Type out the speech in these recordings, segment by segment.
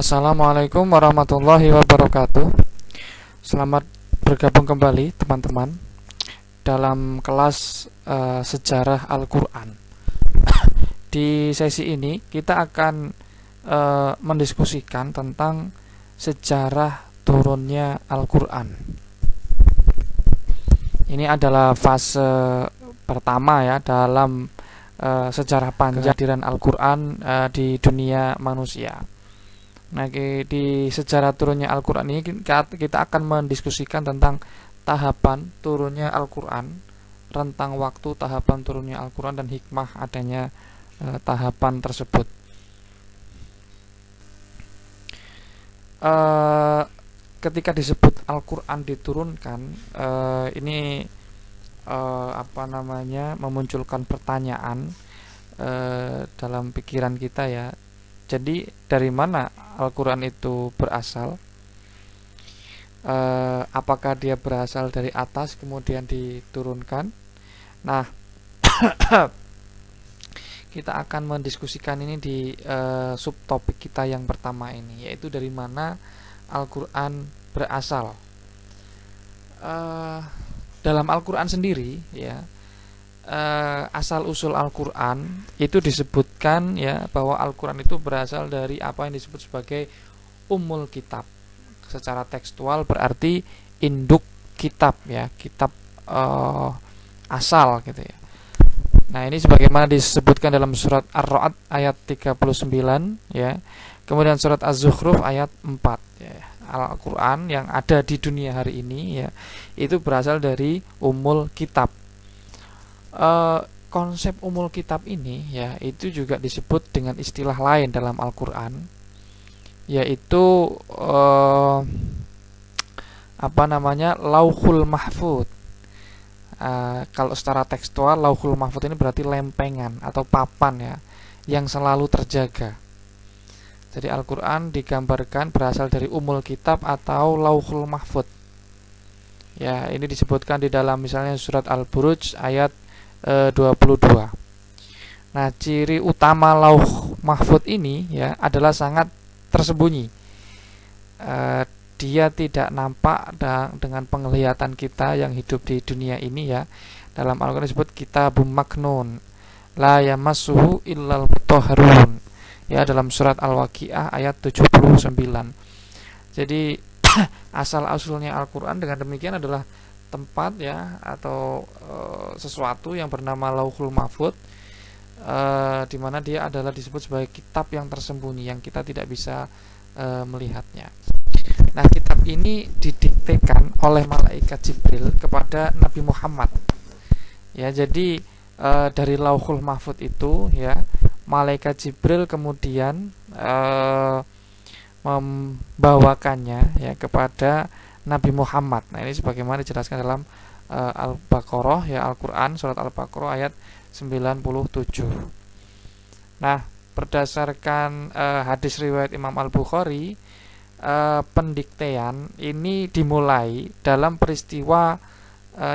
Assalamualaikum warahmatullahi wabarakatuh. Selamat bergabung kembali teman-teman dalam kelas sejarah Al-Quran. Di sesi ini kita akan mendiskusikan tentang sejarah turunnya Al-Quran. Ini adalah fase pertama ya dalam sejarah panjang kehadiran Al-Quran di dunia manusia. Nah, di sejarah turunnya Al-Quran ini kita akan mendiskusikan tentang tahapan turunnya Al-Quran, rentang waktu tahapan turunnya Al-Quran, dan hikmah adanya tahapan tersebut. Ketika disebut Al-Quran diturunkan, ini memunculkan pertanyaan dalam pikiran kita ya. Jadi dari mana Al-Quran itu berasal? Apakah dia berasal dari atas kemudian diturunkan? Nah, kita akan mendiskusikan ini di subtopik kita yang pertama ini, yaitu dari mana Al-Quran berasal. Dalam Al-Quran sendiri ya, asal usul Al-Quran itu disebutkan ya bahwa Al-Quran itu berasal dari apa yang disebut sebagai Ummul Kitab. Secara tekstual berarti induk kitab ya, kitab asal gitu ya. Nah, ini sebagaimana disebutkan dalam surat Ar-Ra'd ayat 39 ya. Kemudian surat Az-Zukhruf ayat 4 ya. Al-Quran yang ada di dunia hari ini ya, itu berasal dari Ummul Kitab. Konsep Ummul Kitab ini ya itu juga disebut dengan istilah lain dalam Al-Quran, yaitu Lauhul Mahfud. Kalau secara tekstual Lauhul Mahfud ini berarti lempengan atau papan ya yang selalu terjaga. Jadi Al-Quran digambarkan berasal dari Ummul Kitab atau Lauhul Mahfud. Ya, ini disebutkan di dalam misalnya surat Al-Buruj ayat 22. Nah, ciri utama Lauh Mahfud ini ya adalah sangat tersembunyi. Dia tidak nampak dengan penglihatan kita yang hidup di dunia ini ya. Dalam Al-Quran disebut kitabum maknun la yamassuhu illal mutahharun. Ya, dalam surat Al-Waqiah ayat 79. Jadi asal-usulnya Al-Quran dengan demikian adalah tempat ya atau sesuatu yang bernama Lauhul Mahfud, di mana dia adalah disebut sebagai kitab yang tersembunyi yang kita tidak bisa melihatnya. Nah, kitab ini didiktekan oleh malaikat Jibril kepada Nabi Muhammad. Ya, jadi dari Lauhul Mahfud itu ya, malaikat Jibril kemudian membawakannya ya kepada Nabi Muhammad. Nah, ini sebagaimana dijelaskan dalam Al-Baqarah ya, Al-Quran surat Al-Baqarah ayat 97. Nah, berdasarkan hadis riwayat Imam Al-Bukhari, pendiktean ini dimulai dalam peristiwa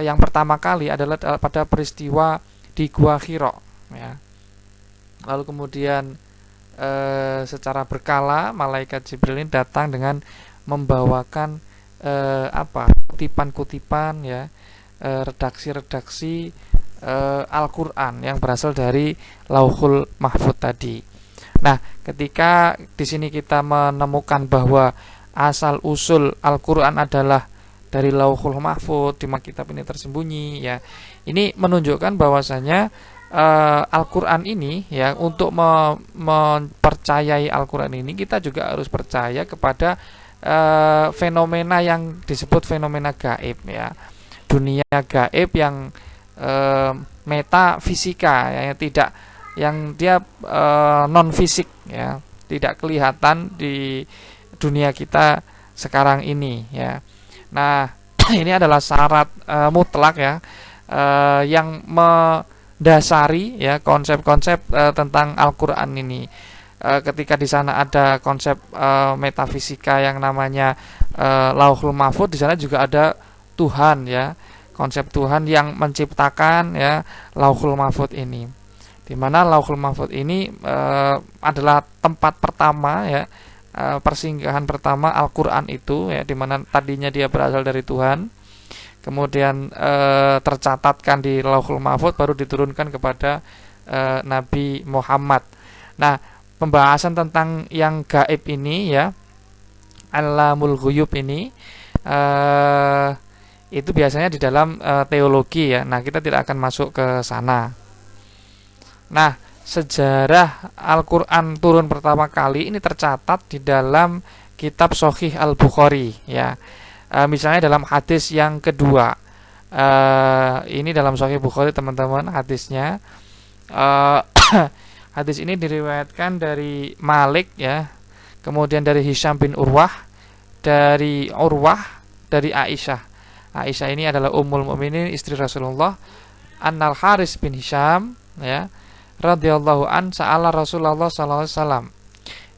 yang pertama kali adalah pada peristiwa di Gua Hira ya. Lalu kemudian secara berkala malaikat Jibril ini datang dengan membawakan kutipan-kutipan ya, redaksi-redaksi Al-Quran yang berasal dari Lauhul Mahfud tadi. Nah, ketika di sini kita menemukan bahwa asal usul Al-Quran adalah dari Lauhul Mahfud, di mana kitab ini tersembunyi ya, ini menunjukkan bahwasanya Al-Quran ini ya, untuk mempercayai Al-Quran ini kita juga harus percaya kepada fenomena yang disebut fenomena gaib ya, dunia gaib yang metafisika ya, yang dia non fisik ya, tidak kelihatan di dunia kita sekarang ini ya. Nah, ini adalah syarat mutlak ya, yang mendasari ya konsep-konsep tentang Al-Quran ini. Ketika di sana ada konsep metafisika yang namanya Lauhul Mahfud, di sana juga ada Tuhan ya, konsep Tuhan yang menciptakan ya Lauhul Mahfud ini, di mana Lauhul Mahfud ini adalah tempat pertama ya persinggahan pertama Al-Qur'an itu ya, dimana tadinya dia berasal dari Tuhan, kemudian tercatatkan di Lauhul Mahfuz, baru diturunkan kepada Nabi Muhammad. Nah, pembahasan tentang yang gaib ini ya, Alamul Ghuyub ini, itu biasanya di dalam teologi ya. Nah, kita tidak akan masuk ke sana. Nah, sejarah Al-Qur'an turun pertama kali ini tercatat di dalam kitab Shahih Al-Bukhari ya. Misalnya dalam hadis yang kedua. Ini dalam Shahih Bukhari teman-teman hadisnya. Hadis ini diriwayatkan dari Malik ya, kemudian dari Hisham bin Urwah, dari Urwah, dari Aisyah. Aisyah ini adalah Ummul Mukminin, istri Rasulullah. Annal Haris bin Hisham ya, radhiyallahu an sa'ala Rasulullah sallallahu alaihi wasallam,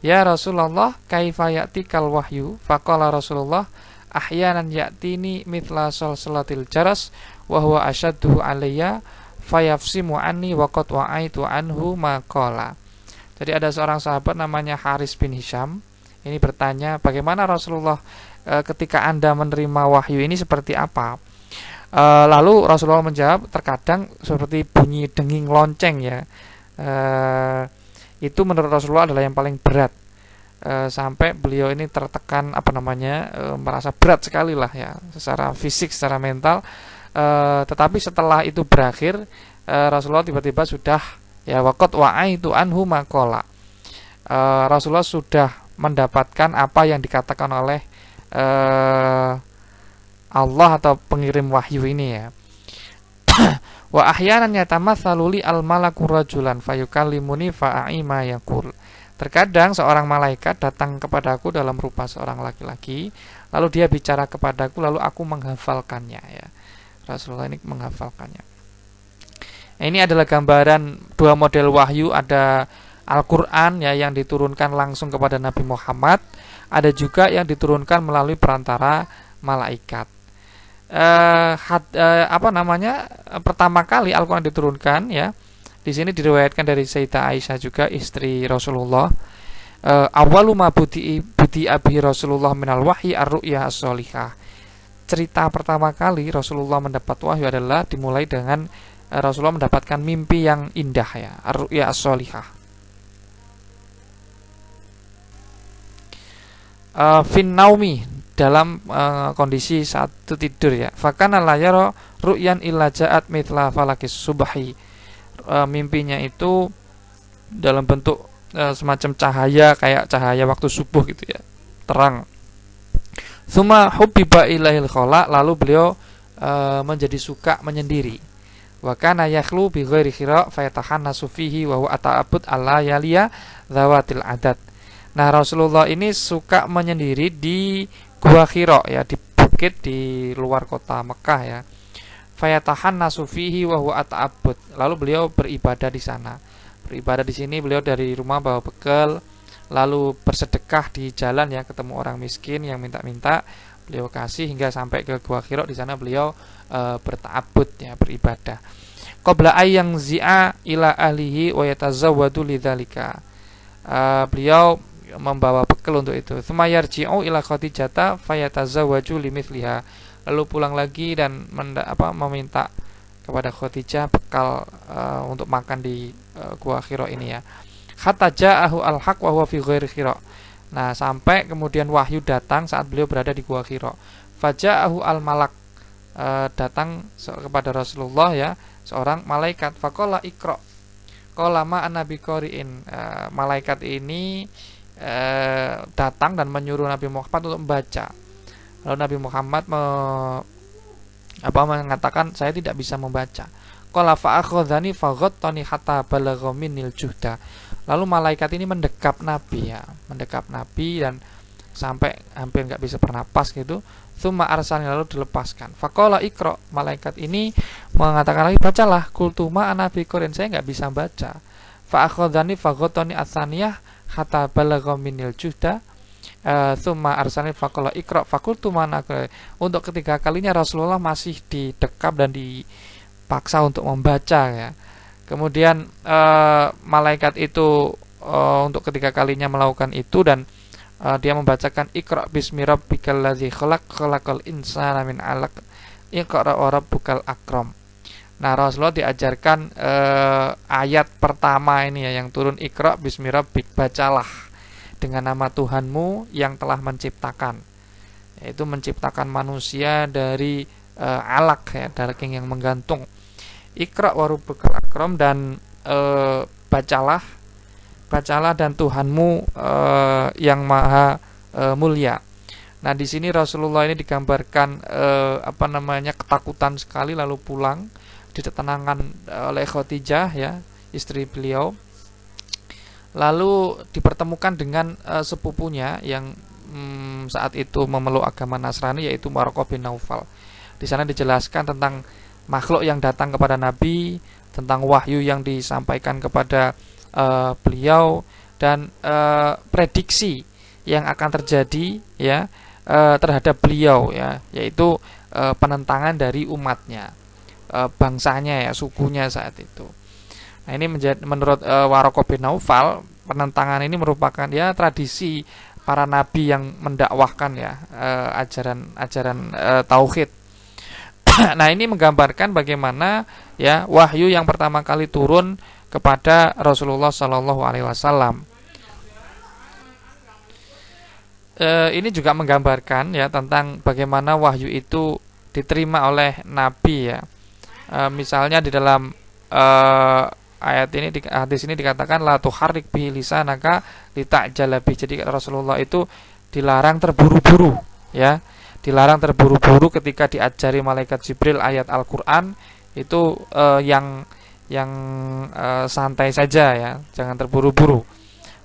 ya Rasulullah, kaifa ya'tikal wahyu? Faqala Rasulullah, ahyanan ya'tini mithla salsalatil jaras wa huwa ashadduhu alayya fayafsimu anni wa qad wa'aitu anhu ma qala. Jadi ada seorang sahabat namanya Haris bin Hisham. Ini bertanya, bagaimana Rasulullah ketika Anda menerima wahyu ini seperti apa? Lalu Rasulullah menjawab, terkadang seperti bunyi denging lonceng ya. Itu menurut Rasulullah adalah yang paling berat. Sampai beliau ini tertekan merasa berat sekali lah ya, secara fisik, secara mental. Tetapi setelah itu berakhir, Rasulullah tiba-tiba sudah ya waqat wa'aitu anhu maqala. Rasulullah sudah mendapatkan apa yang dikatakan oleh Allah atau pengirim wahyu ini ya. Wa ahyanan yatamatsalu li al malaku rajulan fayukallimuni fa'i ma yaqul. Terkadang seorang malaikat datang kepadaku dalam rupa seorang laki-laki, lalu dia bicara kepadaku, lalu aku menghafalkannya ya. Rasulullah ini menghafalkannya. Nah, ini adalah gambaran dua model wahyu, ada Al-Qur'an ya yang diturunkan langsung kepada Nabi Muhammad, ada juga yang diturunkan melalui perantara malaikat. Pertama kali Al-Qur'an diturunkan ya, di sini diriwayatkan dari Sayyidah Aisyah juga, istri Rasulullah. Awwalu ma buti abi Rasulullah minal wahyi ar-ru'ya as-sholihah. Cerita pertama kali Rasulullah mendapat wahyu adalah dimulai dengan Rasulullah mendapatkan mimpi yang indah ya, ar-ru'ya as-sholihah. Fin naumi, dalam kondisi saat tidur ya. Fakana la yara ru'yan illa ja'at mithla falakis subhi. Mimpinya itu dalam bentuk semacam cahaya, kayak cahaya waktu subuh gitu ya, terang. Tsumma hubbiba ilaihil khala, lalu beliau menjadi suka menyendiri. Wa kana yakhlu bi ghairi khira fayatahannasu fihi wa huwa ata'abbud alla yaliya zawatil adad. Nah, Rasulullah ini suka menyendiri di Gua Hira ya, di bukit di luar kota Mekah ya. Fayatahannasu fihi wa huwa ata'abbud. Lalu beliau beribadah di sana. Beribadah di sini beliau dari rumah bawa bekal, lalu bersedekah di jalan ya, ketemu orang miskin yang minta-minta, beliau kasih hingga sampai ke Gua Hira. Di sana beliau berta'abbud ya, beribadah. Qabla ayyang zi'a ila ahlihi wa yatazawwadu lidzalika. Beliau membawa bekal untuk itu. Tsumma yarji'u ila Khadijah fayatazawwaju limithliha. Lalu pulang lagi dan meminta kepada Khadijah bekal untuk makan di Gua Hira ini ya. Hatta ja'ahu al-haq wa huwa fi ghairi Hira. Nah, sampai kemudian wahyu datang saat beliau berada di Gua Hira. Faja'ahu al-malak, datang kepada Rasulullah ya, seorang malaikat. Faqala iqra. Qala ma ana biqari'in. Malaikat ini datang dan menyuruh Nabi Muhammad untuk membaca. Lalu Nabi Muhammad mengatakan, saya tidak bisa membaca. Qala fa akhadhani faghattani hatta balagha minnil juhda. Lalu malaikat ini mendekap Nabi ya, mendekap Nabi dan sampai hampir enggak bisa bernapas gitu. Tsumma arsalni, lalu dilepaskan. Faqala iqra. Malaikat ini mengatakan lagi, bacalah. Qultu ma ana biqarin, saya enggak bisa baca. Fa akhadhani faghattani atsaniyah hatta balagha minil juhda. Tsumma arsalni faqala iqra faqultu mana. Untuk ketiga kalinya Rasulullah masih didekap dan dipaksa untuk membaca ya. Kemudian malaikat itu untuk ketiga kalinya melakukan itu dan dia membacakan Iqra bismi rabbikal ladzi khalaq khalaqal insana min 'alaq Iqra wa rabbukal akram. Nah, Rasulullah diajarkan ayat pertama ini ya, yang turun Iqra bismi rabbik, bacalah dengan nama Tuhanmu yang telah menciptakan, yaitu menciptakan manusia dari alaq ya, daging yang menggantung. Iqra wa rabbukal akram, dan bacalah dan Tuhanmu yang maha mulia. Nah, di sini Rasulullah ini digambarkan ketakutan sekali, lalu pulang ditenangkan oleh Khadijah ya, istri beliau. Lalu dipertemukan dengan sepupunya yang saat itu memeluk agama Nasrani, yaitu Waraqah bin Naufal. Di sana dijelaskan tentang makhluk yang datang kepada Nabi, tentang wahyu yang disampaikan kepada beliau, dan prediksi yang akan terjadi ya terhadap beliau ya, yaitu penentangan dari umatnya, bangsanya ya, sukunya saat itu. Nah, ini menurut Waraqah bin Naufal, penentangan ini merupakan ya tradisi para nabi yang mendakwahkan ya ajaran tauhid. Nah, ini menggambarkan bagaimana ya wahyu yang pertama kali turun kepada Rasulullah Shallallahu Alaihi Wasallam. Ini juga menggambarkan ya tentang bagaimana wahyu itu diterima oleh nabi ya. Misalnya di dalam ayat ini, hadis ini dikatakan la tuharrik bihi lisanaka litajala bi. Jadi Rasulullah itu dilarang terburu-buru ya. Dilarang terburu-buru ketika diajari malaikat Jibril ayat Al-Qur'an itu yang santai saja ya, jangan terburu-buru.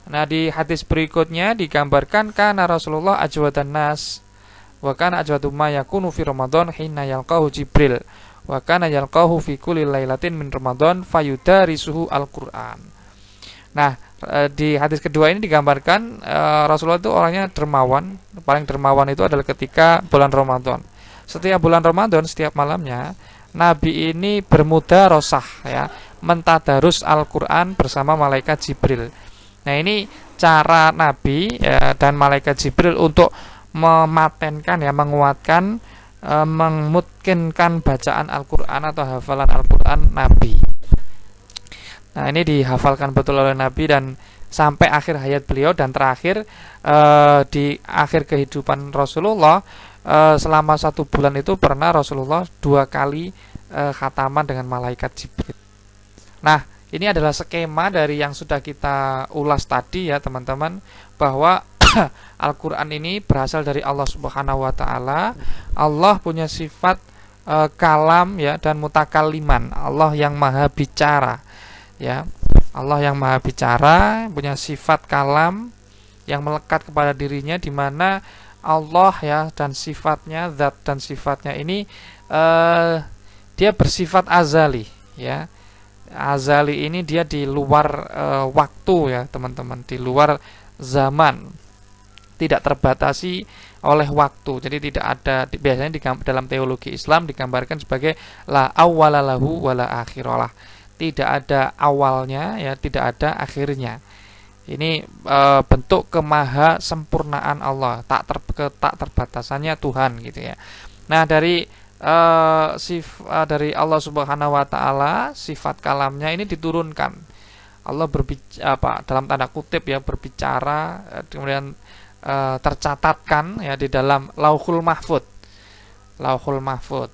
Nah, di hadis berikutnya digambarkan kana Rasulullah ajwadan nas wa kana ajwadu ma yakunu fi Ramadan hina yalqahu Jibril wa kana yalqahu fi kulli lailatin min Ramadan fayudarisuhu Al-Qur'an. Nah, di hadis kedua ini digambarkan Rasulullah itu orangnya dermawan. Paling dermawan itu adalah ketika bulan Ramadan. Setiap bulan Ramadan, setiap malamnya Nabi ini bermudarosah ya, mentadarus Al-Qur'an bersama malaikat Jibril. Nah, ini cara Nabi ya, dan malaikat Jibril untuk mematenkan ya, menguatkan, memungkinkan bacaan Al-Qur'an atau hafalan Al-Qur'an Nabi. Nah, ini dihafalkan betul oleh Nabi dan sampai akhir hayat beliau, dan terakhir di akhir kehidupan Rasulullah selama 1 bulan itu pernah Rasulullah 2 kali khataman dengan malaikat Jibril. Nah, ini adalah skema dari yang sudah kita ulas tadi ya teman-teman, bahwa Al-Quran ini berasal dari Allah Subhanahu wa Ta'ala. Allah punya sifat kalam ya, dan mutakalliman. Allah yang maha bicara ya. Allah yang maha bicara punya sifat kalam yang melekat kepada dirinya, di mana Allah ya dan sifatnya, zat dan sifatnya ini dia bersifat azali ya. Azali ini dia di luar waktu ya teman-teman, di luar zaman, tidak terbatasi oleh waktu. Jadi tidak ada, biasanya dalam teologi Islam digambarkan sebagai la awwala lahu wala akhiralah. Tidak ada awalnya ya, tidak ada akhirnya. Ini bentuk kemaha sempurnaan Allah, tak terbatasannya Tuhan gitu ya. Nah, dari dari Allah Subhanahu wa Ta'ala, sifat kalamnya ini diturunkan. Allah berbicara dalam tanda kutip ya, berbicara, kemudian tercatatkan ya di dalam Lauhul Mahfud. Lauhul Mahfud.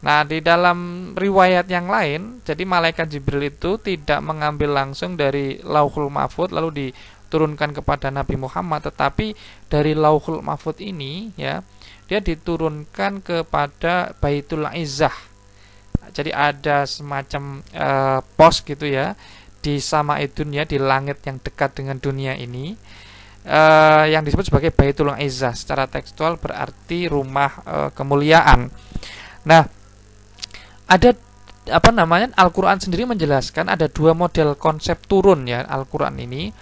Nah, di dalam riwayat yang lain, jadi malaikat Jibril itu tidak mengambil langsung dari Lauhul Mahfud lalu diturunkan kepada Nabi Muhammad, tetapi dari Lauhul Mahfud ini ya, dia diturunkan kepada Baitul Izzah. Jadi ada semacam pos gitu ya di Sama'id Dunya, di langit yang dekat dengan dunia ini, yang disebut sebagai Baitul Izzah. Secara tekstual berarti rumah kemuliaan. Nah, ada Al-Quran sendiri menjelaskan ada 2 model konsep turun ya Al-Quran ini,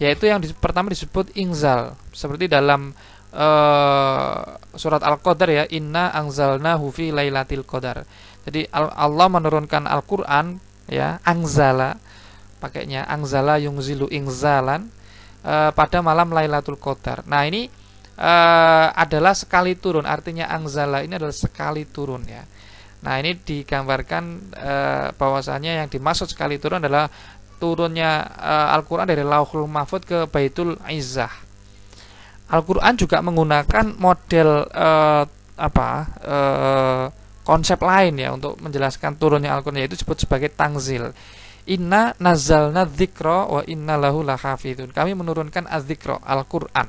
yaitu yang pertama disebut inzal, seperti dalam surat Al-Qadar ya, inna anzalnahu fi lailatul qadar. Jadi Allah menurunkan Al-Quran ya, anzala, pakainya anzala yungzilu inzalan, pada malam Lailatul Qadar. Nah, ini adalah sekali turun, artinya anzala ini adalah sekali turun ya. Nah, ini digambarkan bahwasanya yang dimaksud sekali turun adalah turunnya Al-Qur'an dari Lauhul Mahfuz ke Baitul Izzah. Al-Qur'an juga menggunakan model konsep lain ya untuk menjelaskan turunnya Al-Qur'an, yaitu disebut sebagai tangzil. Inna nazzalna dzikra wa inna lahu lahafizun. Kami menurunkan az-dzikra, Al-Qur'an.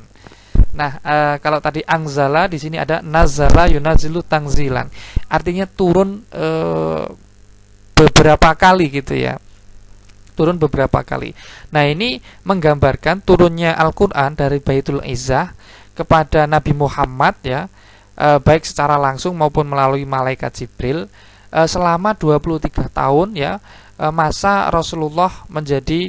Nah, kalau tadi anzala, di sini ada nazala yunazilu tangzilan. Artinya turun beberapa kali gitu ya. Turun beberapa kali. Nah, ini menggambarkan turunnya Al-Qur'an dari Baitul Izzah kepada Nabi Muhammad ya, baik secara langsung maupun melalui malaikat Jibril selama 23 tahun ya, masa Rasulullah menjadi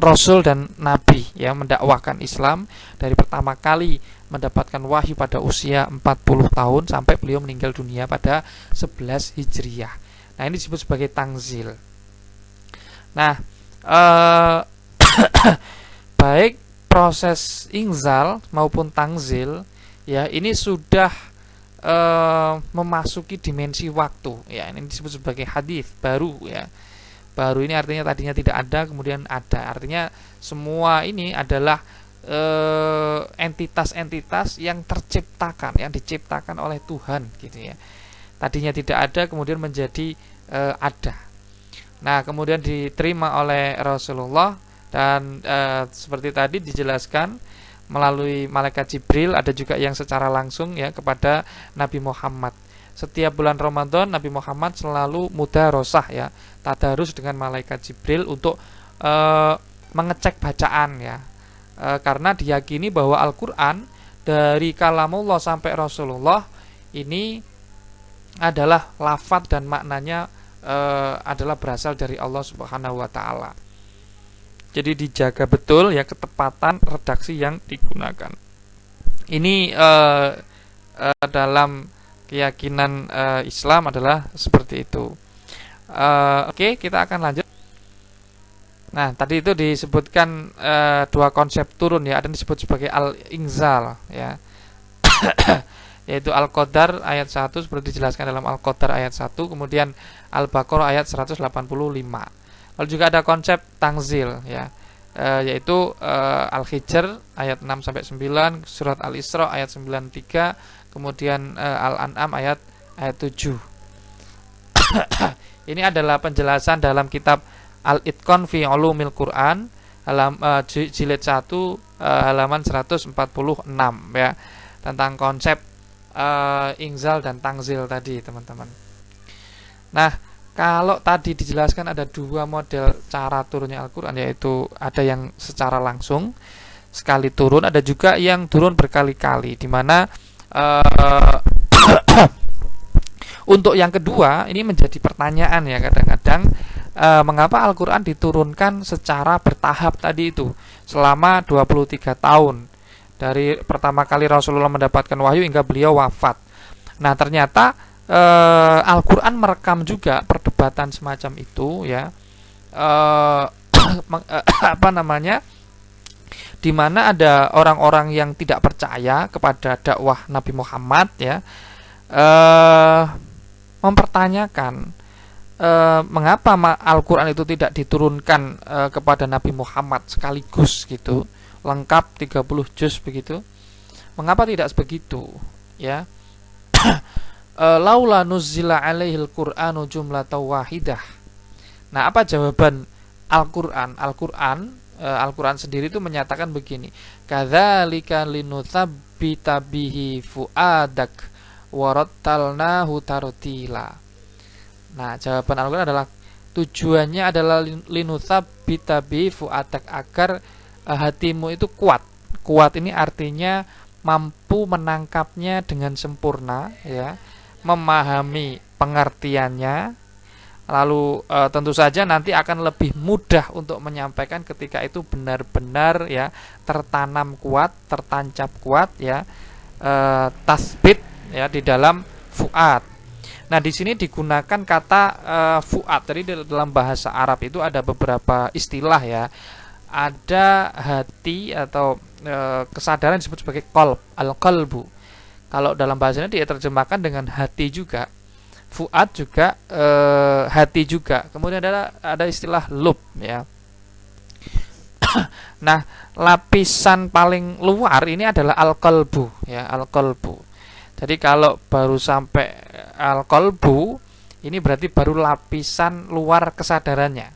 Rasul dan Nabi ya, mendakwahkan Islam dari pertama kali mendapatkan wahyu pada usia 40 tahun sampai beliau meninggal dunia pada 11 Hijriah. Nah, ini disebut sebagai tangzil. Nah, baik proses inzal maupun tangzil ya, ini sudah memasuki dimensi waktu ya. Ini disebut sebagai hadis baru ya. Baru ini artinya tadinya tidak ada kemudian ada. Artinya semua ini adalah entitas-entitas yang terciptakan, yang diciptakan oleh Tuhan gitu ya. Tadinya tidak ada kemudian menjadi ada. Nah, kemudian diterima oleh Rasulullah dan seperti tadi dijelaskan melalui malaikat Jibril, ada juga yang secara langsung ya kepada Nabi Muhammad. Setiap bulan Ramadan Nabi Muhammad selalu mudarosah ya, tadarus dengan malaikat Jibril untuk mengecek bacaan ya. Karena diyakini bahwa Al-Qur'an dari kalamullah sampai Rasulullah ini adalah lafadz dan maknanya adalah berasal dari Allah Subhanahu wa taala. Jadi dijaga betul ya ketepatan redaksi yang digunakan. Ini dalam keyakinan Islam adalah seperti itu. Oke, kita akan lanjut. Nah, tadi itu disebutkan dua konsep turun ya, ada yang disebut sebagai al-inzal ya. Yaitu Al-Qadar ayat 1 seperti dijelaskan dalam Al-Qadar ayat 1, kemudian Al-Baqarah ayat 185. Lalu juga ada konsep tangzil ya, yaitu Al-Hijr ayat 6 sampai 9, surat Al-Isra ayat 93, kemudian Al-An'am ayat 7. Ini adalah penjelasan dalam kitab Al-Itqan fi Ulumil Quran jilid 1 halaman 146 ya, tentang konsep inzal dan tangzil tadi, teman-teman. Nah, kalau tadi dijelaskan ada dua model cara turunnya Al-Qur'an, yaitu ada yang secara langsung sekali turun, ada juga yang turun berkali-kali, di mana untuk yang kedua ini menjadi pertanyaan ya kadang-kadang, mengapa Al-Qur'an diturunkan secara bertahap tadi itu selama 23 tahun dari pertama kali Rasulullah mendapatkan wahyu hingga beliau wafat. Nah, ternyata Al-Qur'an merekam juga perdebatan semacam itu ya, di mana ada orang-orang yang tidak percaya kepada dakwah Nabi Muhammad ya, mempertanyakan mengapa Al-Qur'an itu tidak diturunkan kepada Nabi Muhammad sekaligus gitu, lengkap 30 juz begitu. Mengapa tidak sebegitu ya? Laula nuzzila alaihil qur'anu jumlatan wahidah. Nah, apa jawaban Al-Qur'an? Al-Qur'an sendiri itu menyatakan begini, kadzalika linutsabbita bihi fuadak warattalnahu tartila. Nah, jawaban Al-Qur'an adalah tujuannya adalah linutsabbita bihi fuadak, agar hatimu itu kuat. Kuat ini artinya mampu menangkapnya dengan sempurna ya, memahami pengertiannya, lalu tentu saja nanti akan lebih mudah untuk menyampaikan ketika itu benar-benar ya tertanam kuat, tertancap kuat ya, tasbit ya di dalam fuad. Nah, di sini digunakan kata fuad. Tadi dalam bahasa Arab itu ada beberapa istilah ya. ada hati atau kesadaran disebut sebagai qalb, al-qalbu. Kalau dalam bahasanya diterjemahkan dengan hati juga, fuad juga, hati juga. Kemudian ada istilah lub ya. Nah, lapisan paling luar ini adalah al-qalbu ya, al-qalbu. Jadi kalau baru sampai al-qalbu, ini berarti baru lapisan luar kesadarannya.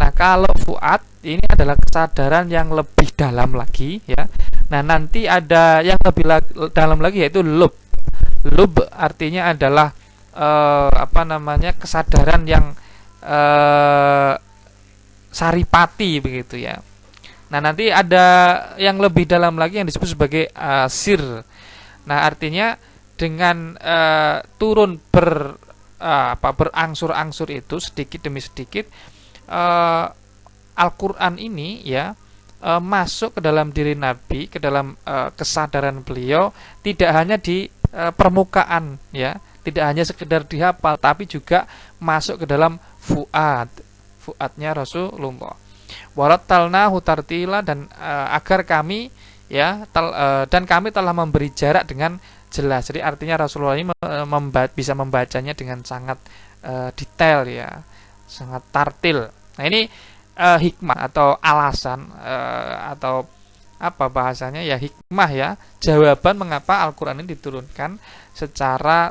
Nah, kalau fuad ini adalah kesadaran yang lebih dalam lagi ya. Nah, nanti ada yang lebih dalam lagi yaitu lub. Lub artinya adalah kesadaran yang saripati begitu ya. Nah, nanti ada yang lebih dalam lagi yang disebut sebagai sir. Nah, artinya dengan turun berangsur-angsur itu sedikit demi sedikit, Al-Quran ini ya masuk ke dalam diri Nabi, ke dalam kesadaran beliau, tidak hanya di permukaan ya, tidak hanya sekedar dihafal, tapi juga masuk ke dalam fuadnya Rasulullah. Warattalnahu tartila, dan agar kami ya dan kami telah memberi jarak dengan jelas. Jadi artinya Rasulullah ini bisa membacanya dengan sangat detail ya, sangat tartil. Nah, ini hikmah atau alasan atau apa bahasanya ya, hikmah ya, jawaban mengapa Al-Quran ini diturunkan secara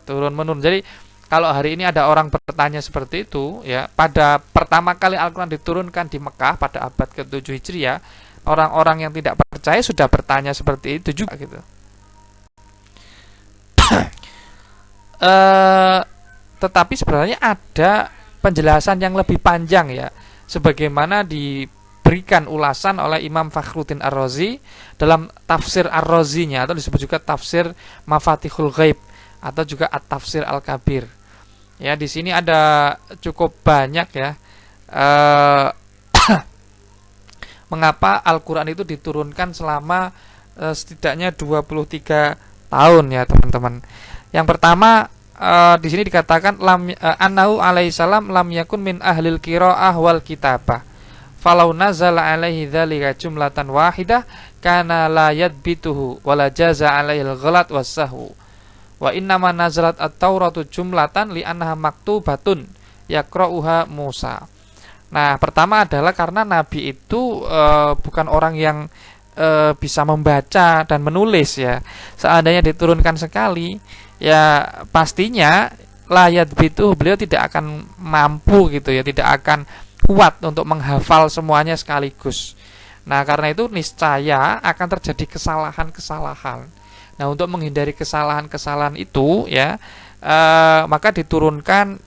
turun-menurun. Jadi kalau hari ini ada orang bertanya seperti itu ya, pada pertama kali Al-Quran diturunkan di Mekah pada abad ke-7 Hijriah, orang-orang yang tidak percaya sudah bertanya seperti itu juga gitu. Tetapi sebenarnya ada penjelasan yang lebih panjang ya, sebagaimana diberikan ulasan oleh Imam Fakhruddin Ar-Razi dalam tafsir Ar-Razinya, atau disebut juga tafsir Mafatihul Ghaib atau juga At-Tafsir Al-Kabir. Ya, di sini ada cukup banyak ya mengapa Al-Quran itu diturunkan selama setidaknya 23 tahun ya teman-teman. Yang pertama, di sini dikatakan annahu alaihi salam lam yakun min ahlil qiraah wal kitabah. Falau nazala alaihi dzalika jumlatan wahidah kana la yadbituhu wala jaza alaihi al-ghalat was-sahwu. Wa innama nazalat at-tauratu jumlatan li annaha maktubatun yaqra'uha Musa. Nah, pertama adalah karena Nabi itu bukan orang yang bisa membaca dan menulis ya. Seandainya diturunkan sekali, ya pastinya layat itu beliau tidak akan mampu gitu ya, tidak akan kuat untuk menghafal semuanya sekaligus. Nah, karena itu niscaya akan terjadi kesalahan-kesalahan. Nah, untuk menghindari kesalahan-kesalahan itu ya, maka diturunkan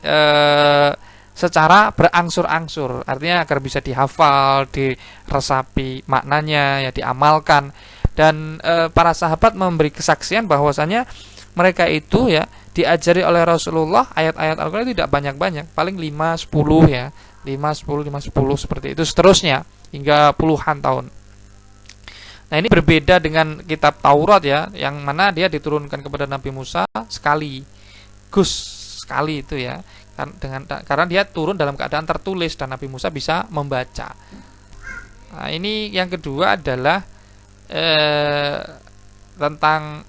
secara berangsur-angsur, artinya agar bisa dihafal, diresapi maknanya, ya diamalkan. Dan para sahabat memberi kesaksian bahwasanya mereka itu ya diajari oleh Rasulullah ayat-ayat Al-Quran tidak banyak-banyak, paling 5-10 ya, 5-10 seperti itu seterusnya hingga puluhan tahun. Nah, ini berbeda dengan kitab Taurat ya, yang mana dia diturunkan kepada Nabi Musa sekali itu ya, karena dia turun dalam keadaan tertulis dan Nabi Musa bisa membaca. Nah, ini yang kedua adalah tentang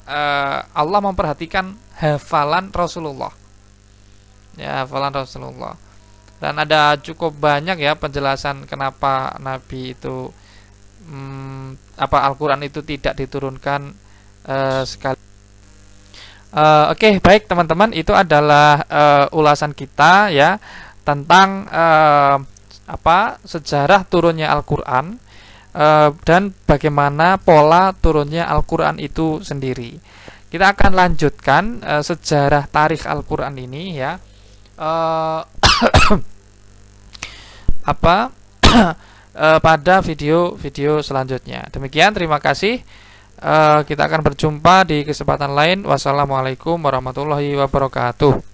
Allah memperhatikan hafalan Rasulullah. Ya, hafalan Rasulullah. Dan ada cukup banyak ya penjelasan kenapa Nabi itu Al-Quran itu tidak diturunkan sekali. Oke, baik teman-teman, itu adalah ulasan kita ya tentang sejarah turunnya Al-Quran dan bagaimana pola turunnya Al-Quran itu sendiri. Kita akan lanjutkan sejarah tarikh Al-Quran ini ya. Pada video selanjutnya. Demikian, terima kasih. Kita akan berjumpa di kesempatan lain. Wassalamualaikum warahmatullahi wabarakatuh.